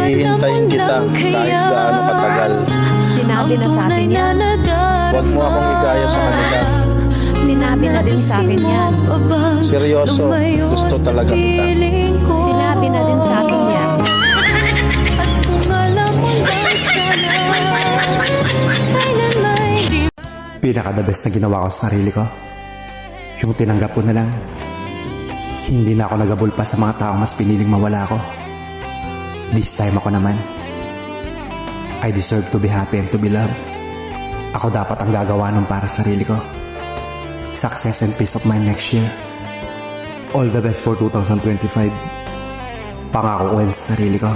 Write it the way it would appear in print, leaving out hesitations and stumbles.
Hihintayin kita kahit gaano katagal. Sinabi na sa akin yan. Huwag mo akong igaya sa kanila. Sinabi na din sa akin yan. Seryoso, gusto talaga kita. Sinabi na din sa akin yan. Pinaka-the best na ginawa ko sa sarili ko, yung tinanggap ko na lang. Hindi na ako nagabulpa sa mga taong mas piniling mawala ako. This time ako naman. I deserve to be happy and to be loved. Ako dapat ang gagawa nun para sa sarili ko. Success and peace of mind next year. All the best for 2025. Pangako ko yan sa sarili ko.